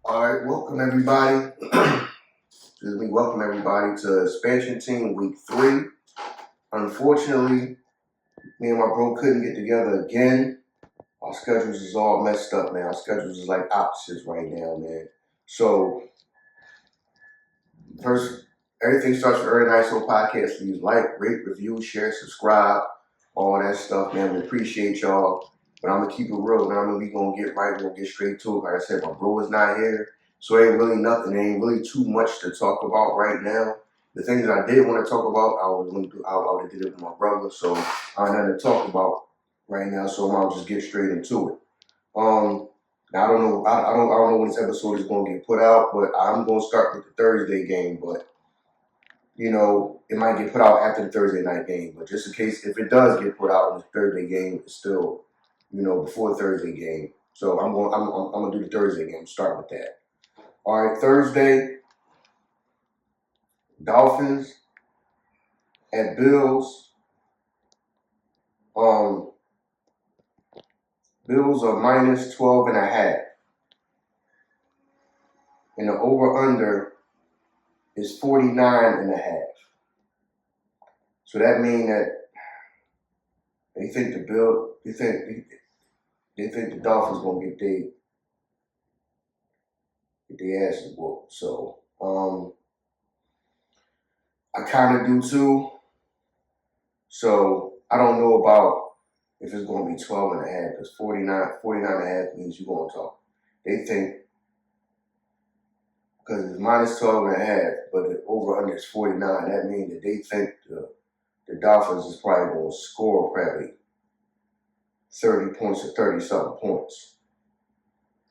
Alright, welcome everybody. Excuse me, welcome everybody to Expansion Team Week 3. Unfortunately, me and my bro couldn't get together again. Our schedules is all messed up, man. Our schedules is like opposites right now, man. So, first, everything starts with very nice little podcast. Please like, rate, review, share, subscribe, all that stuff, man. We appreciate y'all. But I'm going to keep it real, man. We going to get right. We're going to get straight to it. Like I said, my bro is not here. So it ain't really nothing. It ain't really too much to talk about right now. The things that I did want to talk about, I would have did it with my brother. So I have nothing to talk about right now. So I'll just get straight into it. Now I don't know. I don't know when this episode is going to get put out, but I'm going to start with the Thursday game. But you know, it might get put out after the Thursday night game. But just in case, if it does get put out in the Thursday game, it's still, you know, before the Thursday game. So I'm gonna do the Thursday game. Start with that. All right, Thursday, Dolphins at Bills. Bills are minus 12.5. And the over-under is 49.5. So that means that they think the Dolphins gonna get their asses whooped. So I kind of do too. So I don't know about if it's going to be 12.5, because 49.5 means you're going to talk. They think, because it's minus 12.5, but the over-under is 49, that means that they think the Dolphins is probably going to score probably 30 points or 30-something points.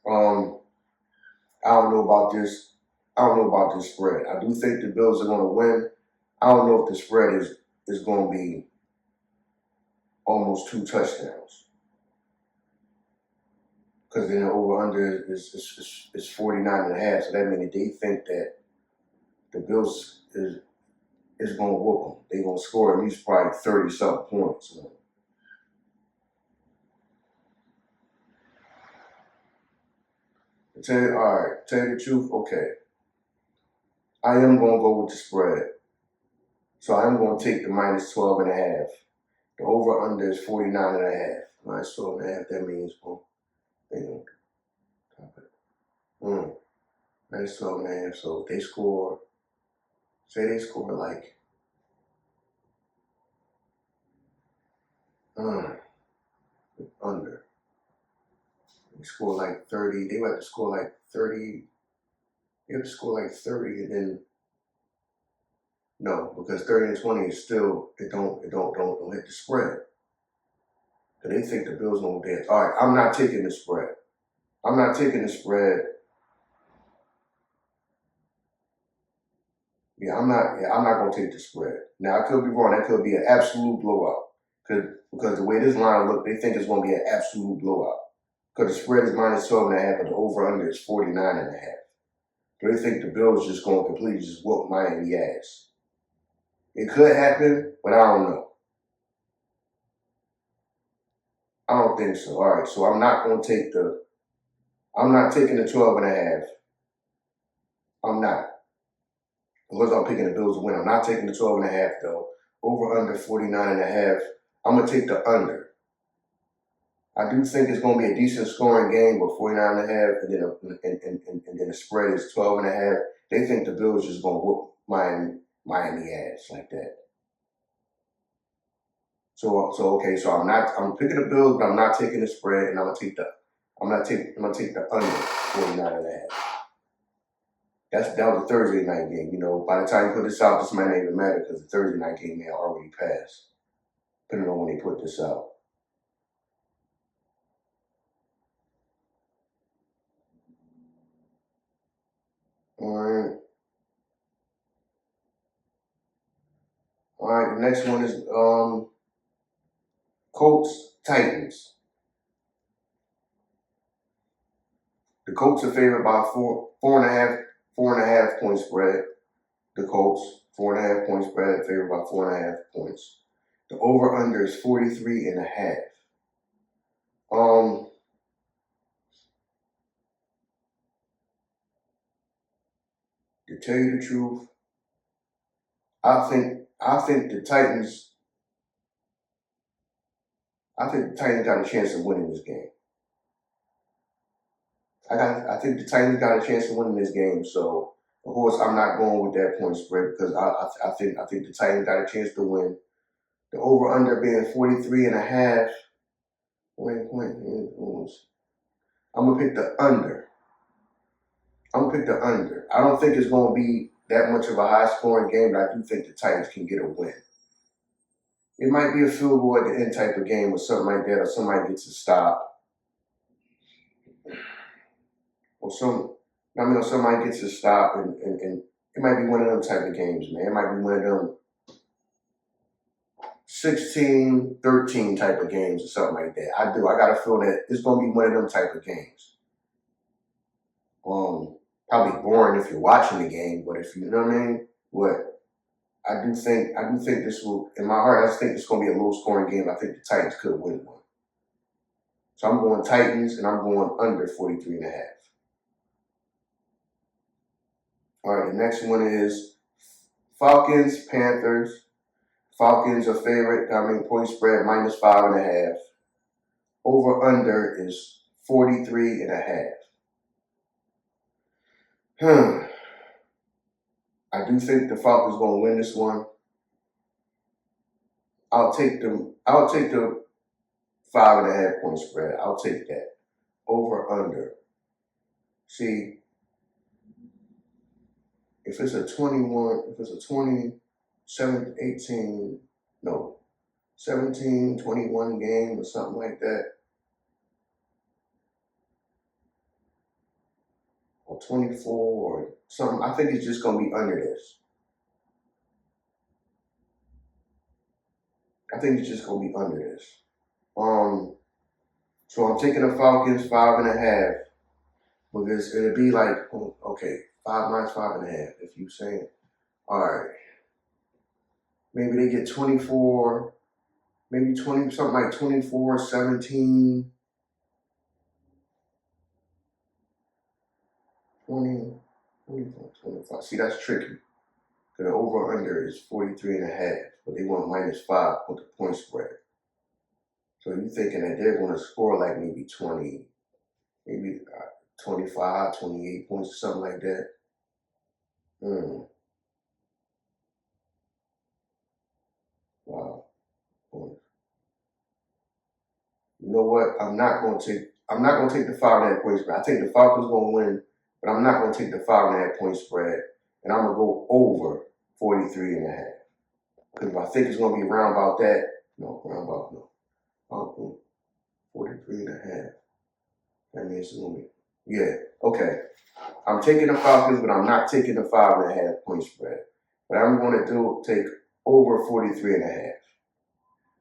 I don't know about this. I don't know about this spread. I do think the Bills are going to win. I don't know if the spread is going to be almost 2 touchdowns. Because then the over-under is 49.5. So that means that they think that the Bills is going to whoop them. They're going to score at least probably 30-something points. You know? Tell you the truth, okay. I am going to go with the spread. So I'm going to take the minus 12.5. The over-under is 49.5. Minus 12.5, that means, minus 12.5. So if they score, say they score like, under. They score like 30. They have to score like 30. They have to score like 30 and then no, because 30 and 20 is still don't hit the spread. Cause they think the Bills gonna dance. All right, I'm not taking the spread. I'm not taking the spread. I'm not gonna take the spread. Now I could be wrong. That could be an absolute blowout. Because the way this line look, they think it's gonna be an absolute blowout. Because the spread is minus 12.5, but the over-under is 49.5. So they think the Bills just going to completely just whoop Miami ass. It could happen, but I don't know. I don't think so. All right, so I'm not taking the 12.5. I'm not. Unless I'm picking the Bills to win. I'm not taking the 12.5 though. Over under 49.5. I'm gonna take the under. I do think it's gonna be a decent scoring game, but 49.5, and then the spread is 12.5. They think the Bills just gonna whoop Miami ass like that. So I'm picking the Bills, but I'm not taking the spread, and I'm gonna take the under 49.5. That was a Thursday night game. You know, by the time you put this out, this might not even matter because the Thursday night game may already passed, depending on when they put this out. All right. The next one is Colts Titans. The Colts are favored by four and a half point spread. The Colts 4.5 point spread favored by 4.5 points. The over under is 43.5. to tell you the truth, I think the Titans got a chance of winning this game. I think the Titans got a chance of winning this game. So of course I'm not going with that point spread because I think the Titans got a chance to win. The over under being 43.5. I'm gonna pick the under. I don't think it's gonna be that much of a high scoring game, but I do think the Titans can get a win. It might be a field goal at the end type of game or something like that, or somebody gets a stop, or somebody gets a stop, and it might be one of them type of games, man. It might be one of them 16-13 type of games or something like that. I got to feel that it's going to be one of them type of games. Probably boring if you're watching the game, but if you know what I mean. What I do think this will, in my heart, I just think it's going to be a low scoring game. I think the Titans could win one. So I'm going Titans, and I'm going under 43.5. All right, the next one is Falcons, Panthers. Falcons are favorite. Point spread -5.5. Over under is 43.5. I do think the Falcons going to win this one. I'll take the 5.5 point spread. I'll take that. Over under. See, if it's a 17-21 game or something like that, or 24 or something, I think it's just going to be under this. I think it's just going to be under this. So I'm taking the Falcons 5.5 because it'll be like, okay, 5 minus 5.5. If you saying, all right, maybe they get 24, maybe 20, something like 24, 17, 20, 24, 25. See, that's tricky. The over under is 43.5, but they want -5 with the point spread. So you're thinking that they're going to score like maybe 20, maybe 25, 28 points or something like that. Wow. You know what? I'm not going to take the 5.5 point spread. I think the Falcons going to win, but I'm not going to take the 5.5 point spread, and I'm going to go over 43.5. Because if I think it's going to be round about that, no. 43.5. That means it's going to be, yeah, okay. I'm taking the Falcons, but I'm not taking the 5.5 point spread. But I'm going to take over 43.5.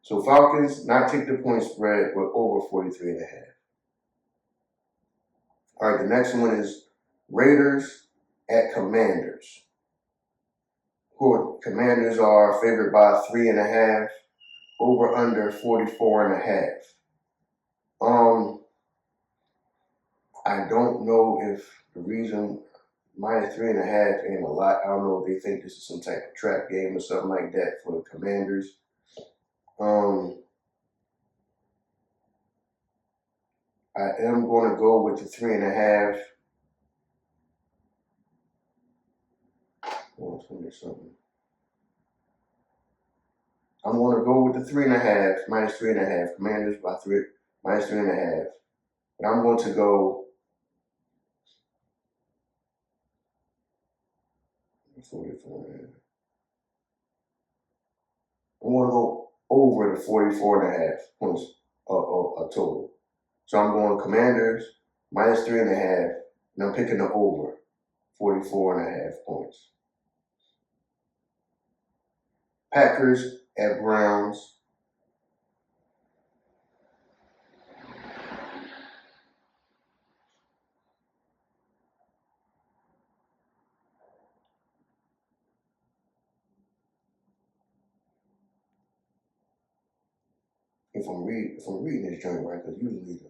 So Falcons, not take the point spread, but over 43.5. All right, the next one is Raiders at Commanders. Commanders are favored by 3.5. Over under 44.5. I don't know if the reason -3.5 ain't a lot. I don't know if they think this is some type of trap game or something like that for the Commanders. I am going to go with the 3.5. I'm going to go with the 3.5, -3.5. Commanders by 3, -3.5. But I'm going to go 44.5. I'm going to go over the 44.5 points total. So I'm going Commanders -3.5, and I'm picking the over 44.5 points. Packers at Browns. If I'm reading this joint right, because usually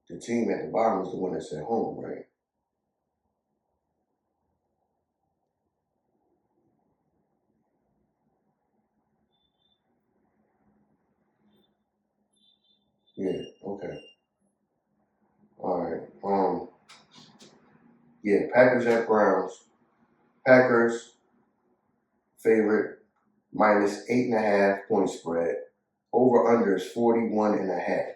the team at the bottom is the one that's at home, right? Yeah, okay. All right. Yeah, Packers at Browns. Packers favorite minus 8.5 point spread. Over under is 41.5.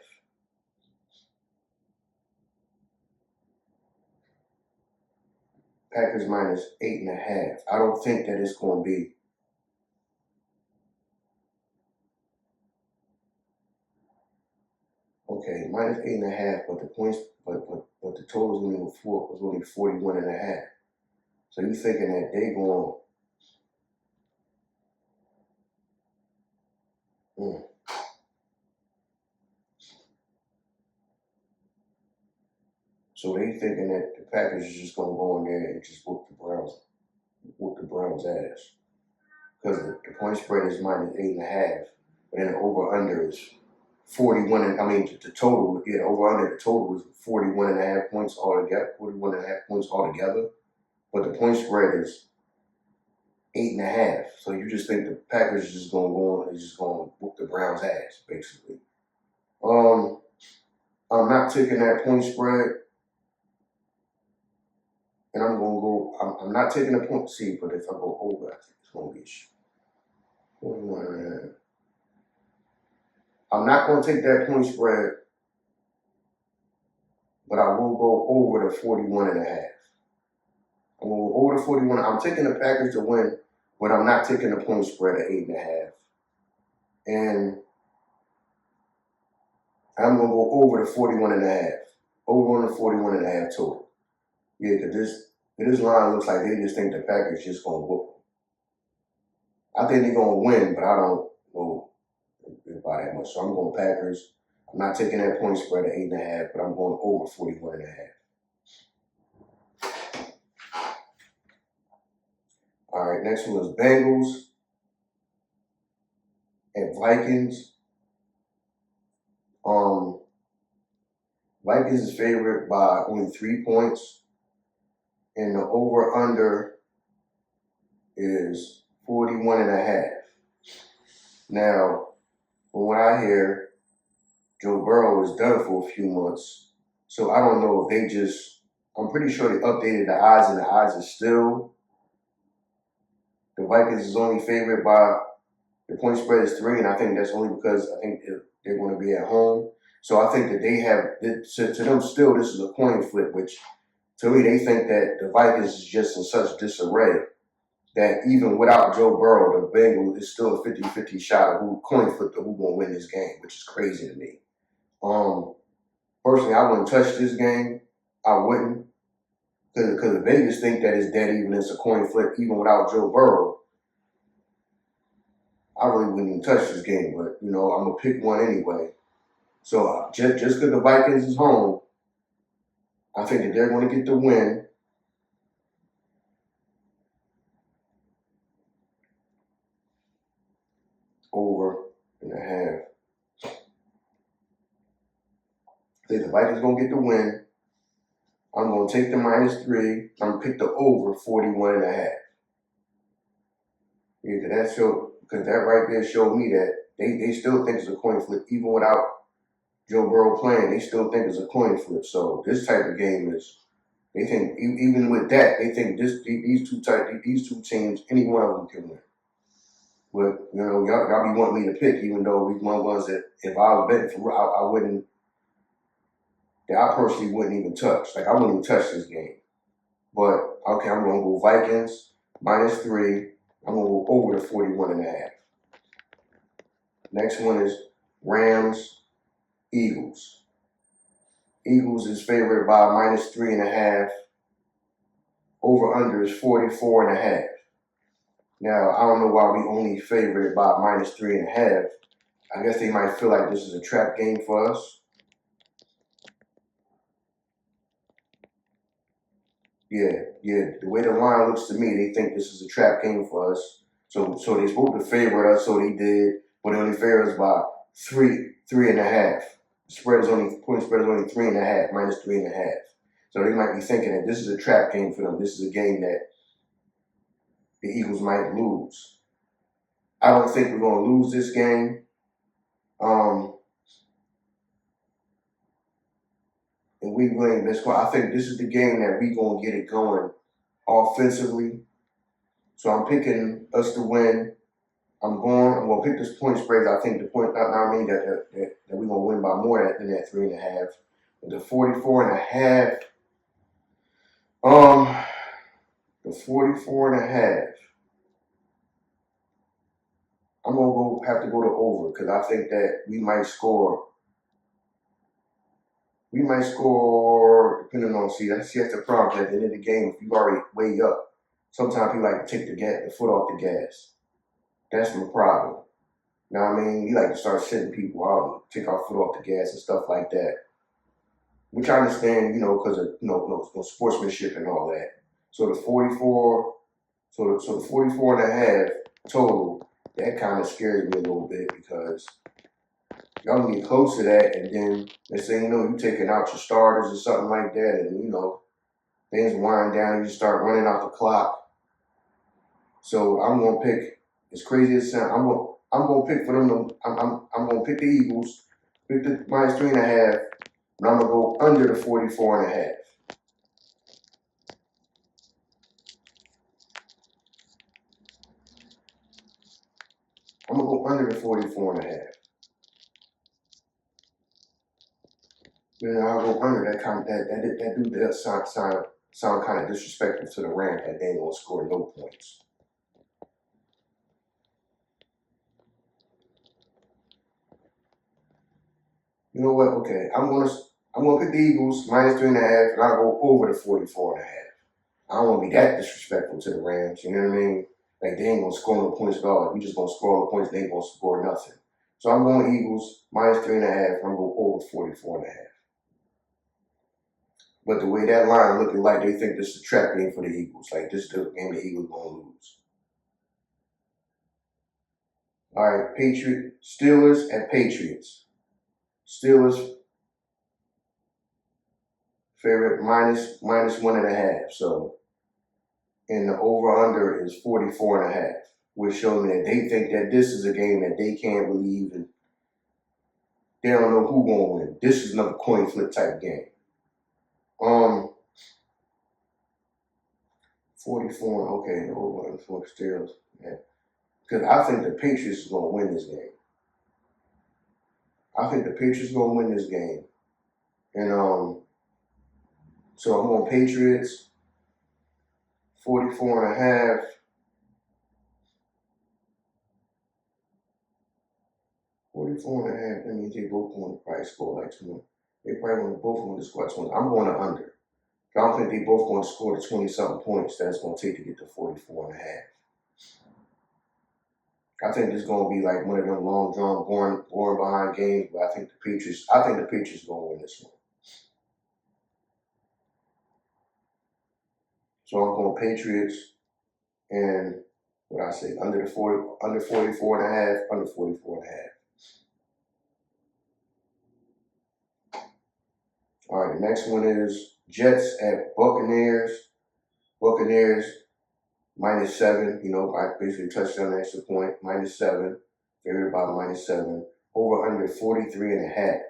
Packers minus 8.5. I don't think that it's going to be. Okay, minus 8.5, but the points, but the total was only 41.5. So you thinking that they going? Mm. So they thinking that the Packers is just going to go in there and just whoop the Browns ass because the point spread is minus 8.5, but then the over under is 41. And I mean the total, yeah, over under the total is 41.5 points altogether. 41.5 points altogether, but the point spread is 8.5. So you just think the Packers is just gonna go on and just gonna whoop the Browns ass, basically. Um, I'm not taking that point spread, and I'm gonna go. I'm not taking the point C, but if I go over, I think it's gonna be 41.5. I'm not gonna take that point spread, but I will go over the 41.5. I'm gonna go over the 41. I'm taking the Packers to win, but I'm not taking the point spread at 8.5. And I'm gonna go over the 41.5. Over on the 41.5 total. Yeah, because this line looks like they just think the Packers just gonna whoop them. I think they're gonna win, but I don't know by that much. So I'm going Packers. I'm not taking that point spread at 8.5, but I'm going over 41.5. All right, next one is Bengals and Vikings. Um, Vikings is favored by only 3 points, and the over under is 41.5. Now, from what I hear, Joe Burrow is done for a few months. So I don't know if they just, I'm pretty sure they updated the odds, and the odds is still, the Vikings is only favored by, the point spread is 3, and I think that's only because I think they're going to be at home. So I think that they have, to them still, this is a coin flip, which to me, they think that the Vikings is just in such disarray that even without Joe Burrow, the Bengals is still a 50-50 shot of who coin flip to who going to win this game, which is crazy to me. Personally, I wouldn't touch this game. I wouldn't, because the Vegas think that it's dead even. It's a coin flip, even without Joe Burrow. I really wouldn't even touch this game, but I'm gonna pick one anyway. So just because the Vikings is home, I think that they're going to get the win. Over and a half. I think the Vikings going to get the win. I'm going to take the -3. I'm going to pick the over 41.5. Because that right there showed me that they still think it's a coin flip, even without Joe Burrow playing. They still think it's a coin flip. So this type of game is, they think even with that, they think these two teams, any one of them can win. But y'all be wanting me to pick, even though these one ones that if I was betting for, I wouldn't. That I personally wouldn't even touch. Like I wouldn't even touch this game. But okay, I'm gonna go Vikings -3. I'm gonna go over the 41.5. Next one is Rams Eagles. Eagles is favored by -3.5. Over under is 44.5. Now I don't know why we only favored by -3.5. I guess they might feel like this is a trap game for us. Yeah. The way the line looks to me, they think this is a trap game for us. So they supposed to favor us, so they did, but they only favor us by 3.5. Point spread is only 3.5, -3.5. So they might be thinking that this is a trap game for them. This is a game that the Eagles might lose. I don't think we're gonna lose this game. and we really ain't been scoring. I think this is the game that we gonna get it going offensively. So I'm picking us to win. I'm gonna pick this point spread. I think the point, I mean that we're gonna win by more than that 3.5. The 44.5. The 44.5. I'm gonna have to go to over because I think that we might score. Depending on that's the problem. At the end of the game, if you already way up, sometimes people like to take the foot off the gas. That's my problem. You know what I mean? You like to start sitting people out, take our foot off the gas and stuff like that. Which I understand, because of no sportsmanship and all that. So the 44, so the 44.5 total, that kind of scares me a little bit because y'all can get close to that, and then let's say you taking out your starters or something like that, and things wind down, and you start running out the clock. So I'm gonna pick, as crazy as it sounds, I'm gonna pick for them. I'm gonna pick the Eagles, pick the minus 3.5, but I'm gonna go under the 44.5. I'm gonna go under the 44.5. I'll go under that kind of that dude does sound kind of disrespectful to the Rams that they ain't gonna score no points. You know what? Okay, I'm gonna pick the Eagles minus 3.5, and I'll go over the 44.5. I don't want to be that disrespectful to the Rams. You know what I mean? Like they ain't gonna score no points at all. Like we just gonna score all the points. They ain't gonna score nothing. So I'm going Eagles minus 3.5. I'm going over 44.5. But the way that line looking like they think this is a trap game for the Eagles. Like this is the game the Eagles gonna lose. All right, Steelers at Patriots. Steelers favorite minus 1.5. So, and the over under is 44.5, which shows me that they think that this is a game that they can't believe and they don't know who gonna win. This is another coin flip type game. 44. Okay, the over under for Steelers. Yeah. Because I think the Patriots is gonna win this game. I think the Patriots gonna win this game. And so I'm on Patriots 44.5. 44.5. That means they both want to probably score like 20. They probably both want to score 20. I'm going to under. I don't think they both going to score the 20-something points that it's going to take to get to 44.5. I think it's going to be like one of them long drawn, boring behind games. But I think the Patriots going to win this one. So I'm going Patriots and what I say under 44.5, under 44.5. All right, the next one is Jets at Buccaneers. Buccaneers -7. I basically touched on the extra point. -7. Figured about -7. Over under 43.5.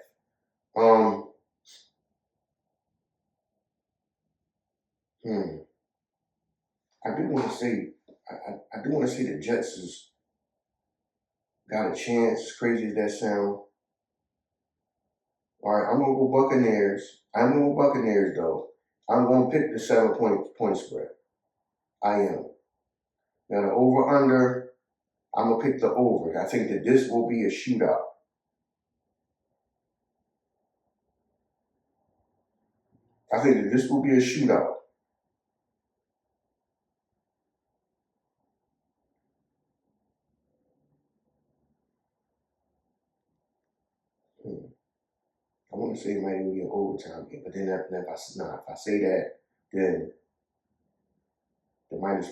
I do want to say, I do want to say the Jets has got a chance. As crazy as that sounds. All right, I'm gonna go Buccaneers. I'm gonna go Buccaneers though. I'm gonna pick the 7-point spread. I am. Now the over under, I'm gonna pick the over. I think that this will be a shootout. I think that this will be a shootout. I want to say it might even be an overtime game, but then if I say that, then the minus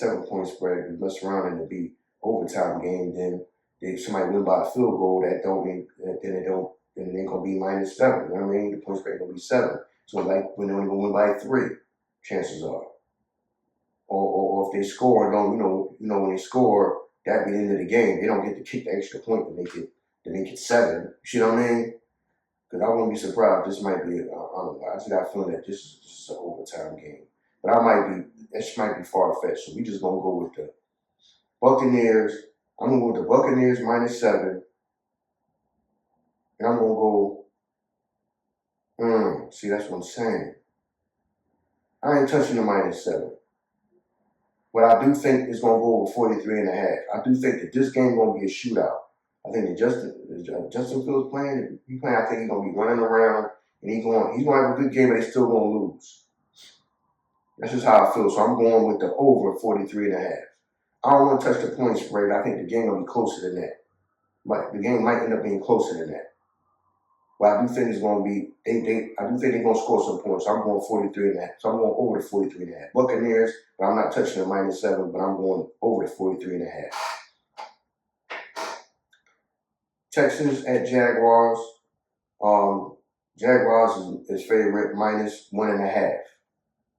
7-point spread is less around and to be overtime game. Then if somebody win by a field goal, that don't mean then it ain't gonna be -7. You know what I mean? The point spread gonna be 7. So like when they're only gonna win by 3, chances are. Or if they score and don't when they score, that be the end of the game. They don't get to kick the extra point to make it 7. You see what I mean? Because I wouldn't be surprised. This might be, I don't know. I just got a feeling that this is an overtime game. But this might be far-fetched. So we just going to go with the Buccaneers. I'm going to go with the Buccaneers -7. And I'm going to go, see, that's what I'm saying. I ain't touching the -7. But I do think it's going to go over 43.5. I do think that this game going to be a shootout. I think that Justin Fields playing, I think he's going to be running around, and he's going to have a good game, but they're still going to lose. That's just how I feel. So I'm going with the over 43.5. I don't want to touch the points rate. I think the game will be closer than that. But the game might end up being closer than that. But I do think it's going to be, I do think they're going to score some points. So I'm going 43.5. So I'm going over the 43.5. Buccaneers, but I'm not touching the -7, but I'm going over the 43.5. Texans at Jaguars. Jaguars is favorite -1.5.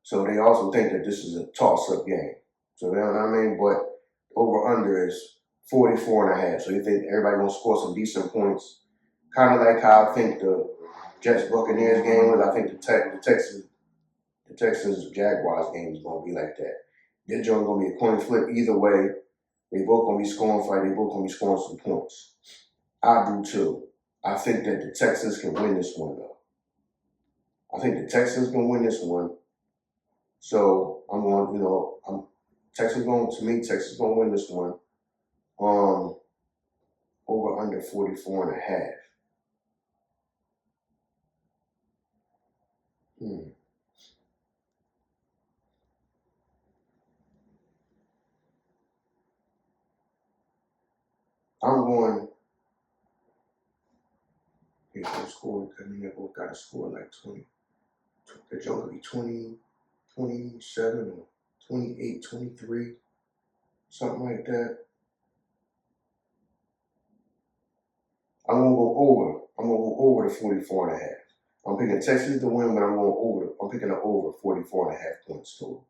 So they also think that this is a toss-up game. So you know what I mean? But over-under is 44.5. So you think everybody gonna score some decent points. Kind of like how I think the Jets-Buccaneers game was. I think the Texans Jaguars game is gonna be like that. This joint gonna be a coin flip either way. They both gonna be scoring fight. They both gonna be scoring some points. I do too. I think that the Texans can win this one though. I think the Texans can win this one. So I'm going, Texas going to win this one. Over under 44.5. I'm going, here's the score. I mean, they both got to score like 20. The joke will be 20, 27 or 28, 23, something like that. I'm going to go over. I'm going to go over the 44.5. I'm picking Texas to win, but I'm picking the over 44.5 points total.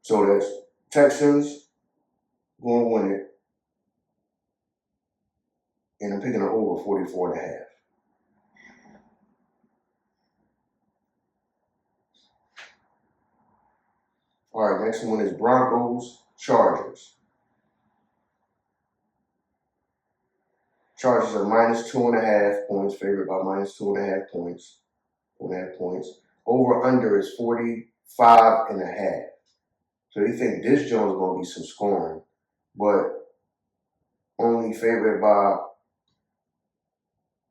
So that's Texans going to win it. And I'm picking the over 44.5. All right, next one is Broncos, Chargers. Chargers are -2.5 points, favored by -2.5 points. 2.5 points. Over under is 45.5. So they think this joint is going to be some scoring, but only favored by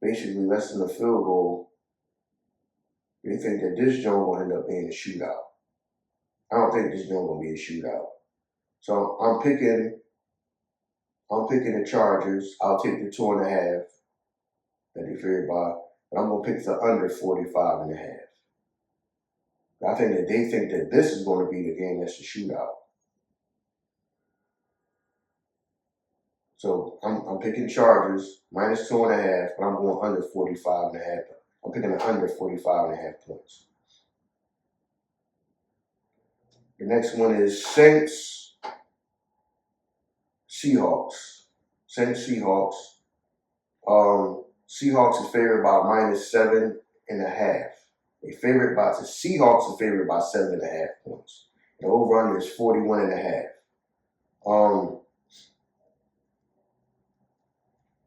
basically less than a field goal. They think that this joint will end up being a shootout. I don't think this joint will be a shootout. So I'm picking the Chargers. I'll take the 2.5 that they favored by, but I'm gonna pick the under 45.5. I think that they think that this is going to be the game that's a shootout. So I'm picking Chargers -2.5, but I'm going under 45.5. I'm picking the under 45.5 points. The next one is Saints, Seahawks. Saints, Seahawks. Seahawks is favored by -7.5. The Seahawks are favored by 7.5 points. The over-under is 41.5.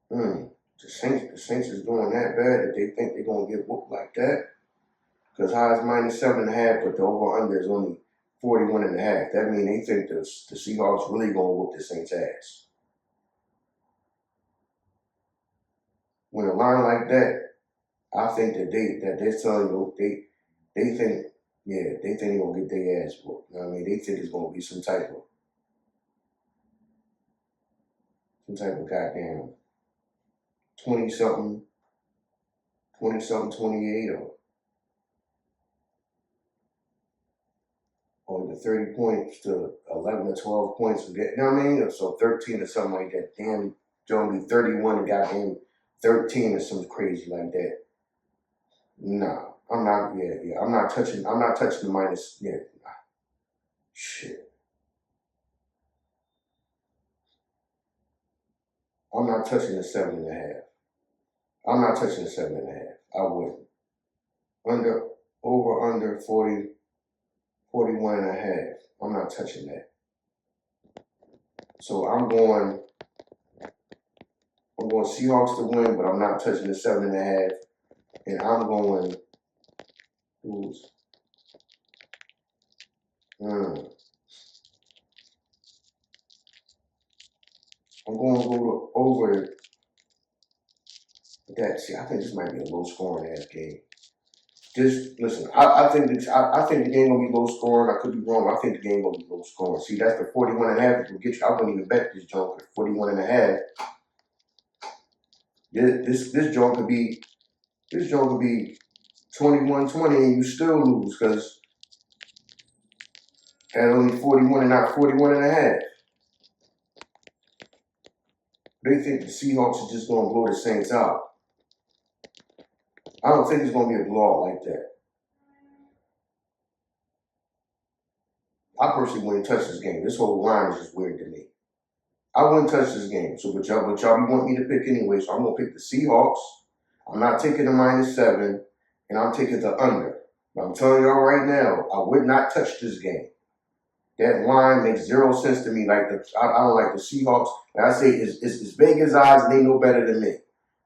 The Saints is doing that bad that they think they're gonna get whooped like that. Because high is -7.5, but the over-under is only 41.5. That means they think the Seahawks really gonna whoop the Saints' ass. When a line like that, I think that they're telling you they think they're gonna get their ass whooped. You know what I mean? They think it's gonna be some type of goddamn 20-something, 28 or the 30 points to 11 or 12 points. You know what I mean? So 13 or something like that. Damn, Joe be 31 and goddamn 13 or something crazy like that. Nah, I'm not. Yeah. I'm not touching the minus. Yeah, shit. I'm not touching the 7.5. I'm not touching the 7.5. I wouldn't. Under 40, 41.5. I'm not touching that. So I'm going Seahawks to win, but I'm not touching the 7.5. And I'm going who's I'm going to go over that. See, I think this might be a low scoring ass game. Just listen. I think the game gonna be low scoring. I could be wrong. I think the game gonna be low scoring. See, that's the 41.5. It will get you. I wouldn't even bet this joint at 41.5. This joint could be 21-20 and you still lose because at only 41 and not 41.5. They think the Seahawks are just gonna blow the Saints out. I don't think it's gonna be a blowout like that. I personally wouldn't touch this game. This whole line is just weird to me. I wouldn't touch this game. So, but y'all be wanting me to pick anyway. So I'm gonna pick the Seahawks. I'm not taking the -7, and I'm taking the under. But I'm telling y'all right now, I would not touch this game. That line makes zero sense to me. Like I don't like the Seahawks. And I say it's Vegas odds, and they know better than me.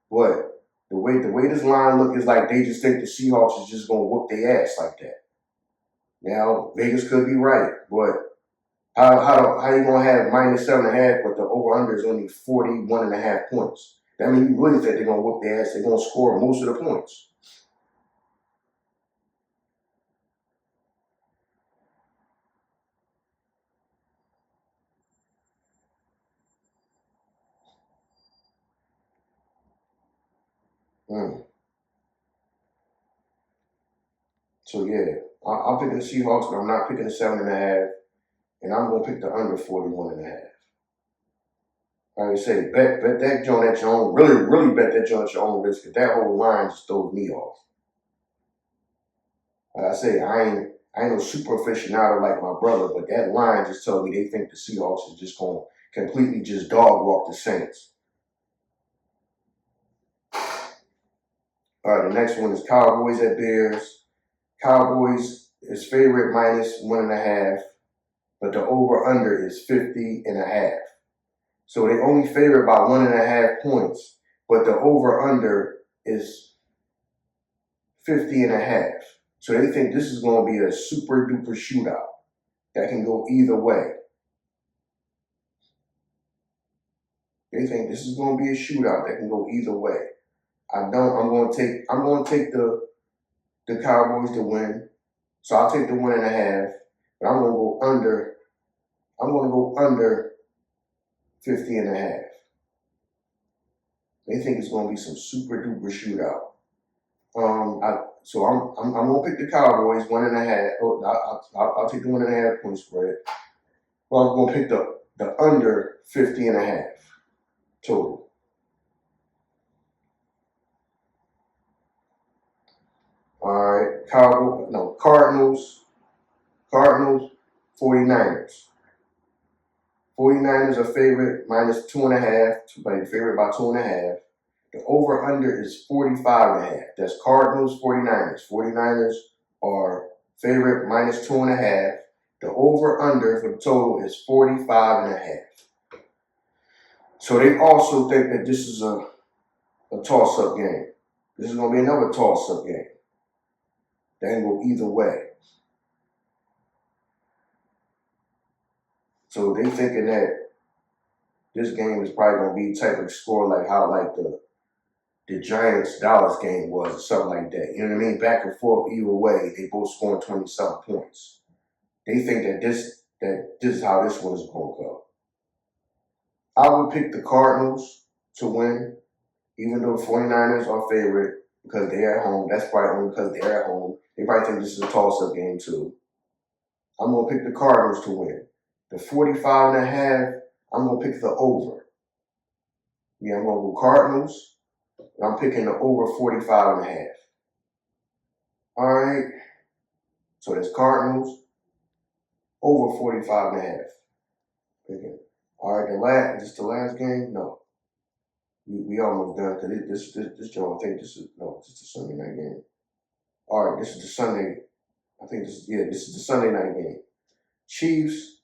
But the way this line look is like they just think the Seahawks is just gonna whoop their ass like that. Now Vegas could be right, but how you gonna have -7.5, but the over under is only 41.5 points? That means you really think they're gonna whoop their ass. They're gonna score most of the points. So yeah, I'm picking the Seahawks, but I'm not picking the 7.5, and I'm gonna pick the under 41.5. Like I say, bet that joint at your own. Really bet that joint at your own risk. Cause that whole line just throws me off. Like I say, I ain't no super aficionado like my brother, but that line just told me they think the Seahawks is just gonna completely just dog walk the Saints. All right, the next one is Cowboys at Bears. Cowboys is favorite -1.5, but the over-under is 50.5. So they only favorite by 1.5 points, but the over-under is 50.5. So they think this is going to be a super duper shootout that can go either way. They think this is going to be a shootout that can go either way. I'm going to take the Cowboys to win. So I'll take the 1.5, but I'm going to go under. I'm going to go under 50.5. They think it's going to be some super duper shootout. So I'm going to pick the Cowboys 1.5. Oh, I'll take the 1.5 point spread. Well, I'm going to pick the under 50.5 total. All right, Cardinals, 49ers. 49ers are favorite -2.5, but favorite by 2.5. The over-under is 45.5. That's Cardinals, 49ers. 49ers are favorite -2.5. The over-under for the total is 45.5. So they also think that this is a toss-up game. This is going to be another toss-up game. That can go either way. So they thinking that this game is probably going to be type of score like how like the Giants Dallas game was or something like that. You know what I mean? Back and forth either way. They both scoring 20-something points. They think that this is how this one is going to go. I would pick the Cardinals to win, even though the 49ers are favorite because they're at home. That's probably only because they're at home. They probably think this is a toss-up game too. I'm going to pick the Cardinals to win. The 45.5, I'm going to pick the over. Yeah, I'm going to go Cardinals, and I'm picking the over 45.5. All right. So that's Cardinals, over 45.5. All right, this is the last game? No. We almost done because this joint. I think this is no, this is the Sunday night game. All right, this is the Sunday. I think this is the Sunday night game. Chiefs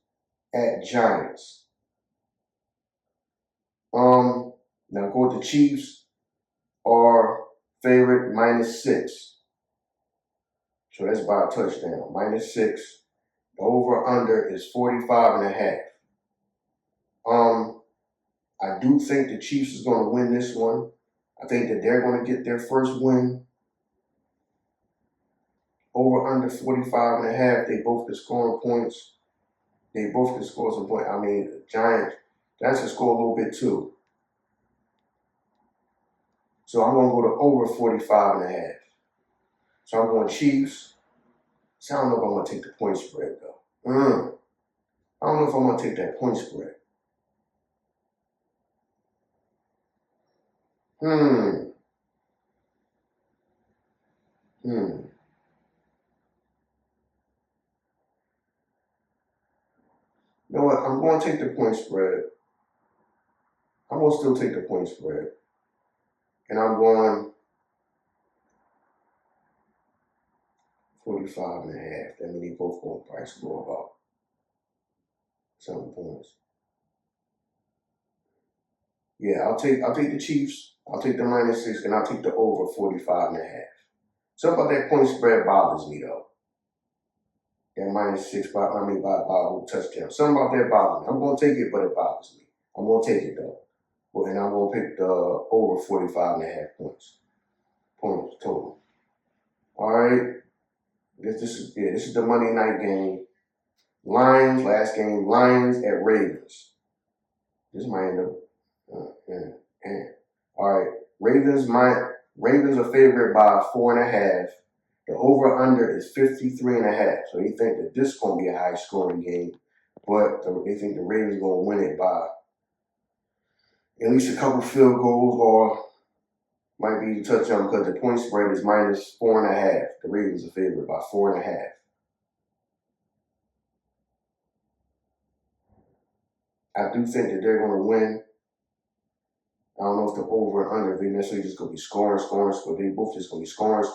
at Giants. Now go with the Chiefs are favorite -6. So that's by a touchdown. -6. The over under is 45.5. I do think the Chiefs is going to win this one. I think that they're going to get their first win. Over under 45.5. They both can score points. They both can score some points. I mean, Giants can score a little bit too. So I'm going to go to over 45.5. So I'm going Chiefs. So I don't know if I'm going to take the point spread though. I don't know if I'm going to take that point spread. You know what? I'm going to take the point spread. I'm going to still take the point spread. And I'm going 45.5. That means they both going to probably score about 7 points. Yeah, I'll take the Chiefs. I'll take the -6, and I'll take the over 45.5. Something about that point spread bothers me though. That -6 by a touchdown. Something about that bothers me. I'm gonna take it, but it bothers me. I'm gonna take it though. Well, and I'm gonna pick the over 45.5 points. Points total. Alright. This is the Monday night game. Lions, last game, Lions at Ravens. This might end up Alright. Ravens are favored by 4.5. The over-under is 53.5. So they think that this is going to be a high-scoring game, but they think the Ravens are going to win it by at least a couple field goals or might be a touchdown because the point spread is -4.5. The Ravens are favored by 4.5. I do think that they're going to win. I don't know if the over and under, they necessarily just going to be scoring. They both just going to be scoring. I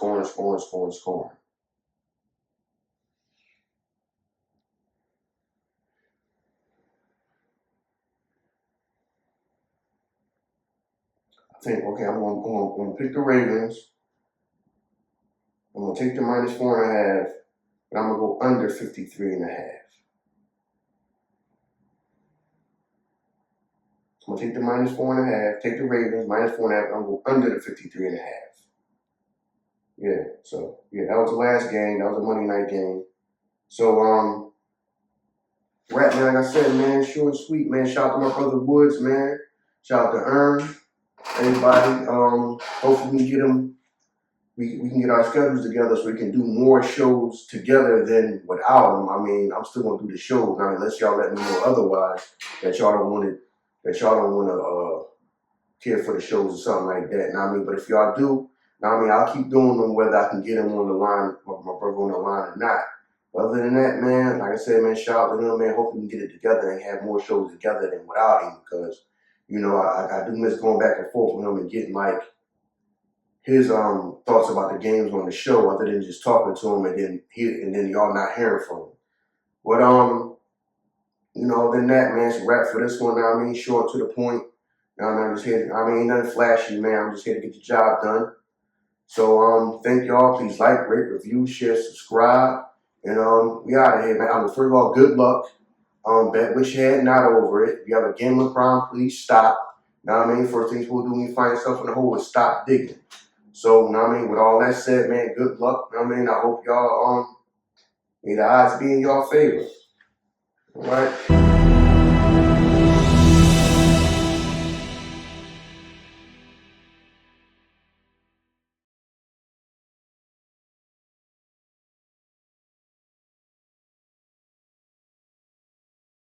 think, okay, I'm going to pick the Ravens. I'm going to take the -4.5, but I'm going to go under 53.5. I'm going to take the -4.5, take the Ravens, -4.5, I'm going to go under the 53.5. Yeah, so, yeah, that was the last game. That was a Monday night game. So, rap, man, like I said, man, short and sweet, man. Shout out to my brother Woods, man. Shout out to Earn, everybody. Hopefully we can get them. We can get our schedules together so we can do more shows together than without them. I mean, I'm still gonna do the shows. Now, unless y'all let me know otherwise that y'all don't want to care for the shows or something like that. Now, I mean, but if y'all do, now I mean, I'll keep doing them whether I can get them on the line, my brother on the line or not. But other than that, man, like I said, man, shout out to him, man. Hopefully we can get it together and have more shows together than without him because, you know, I do miss going back and forth with him and getting like his thoughts about the games on the show, other than just talking to him and then y'all not hearing from him. But you know, other than that, man, it's a wrap for this one. Now, I mean, short to the point. Now, I'm just here. I mean, ain't nothing flashy, man. I'm just here to get the job done. So thank y'all. Please like, rate, review, share, subscribe, and we out of here, man. First of all, good luck. Bet with your head not over it. If you have a gambling problem, please stop. Now, I mean, first things we'll do when you find yourself in the hole is stop digging. So, I mean, with all that said, man, good luck. I mean, I hope y'all, may the odds be in y'all favor. All right?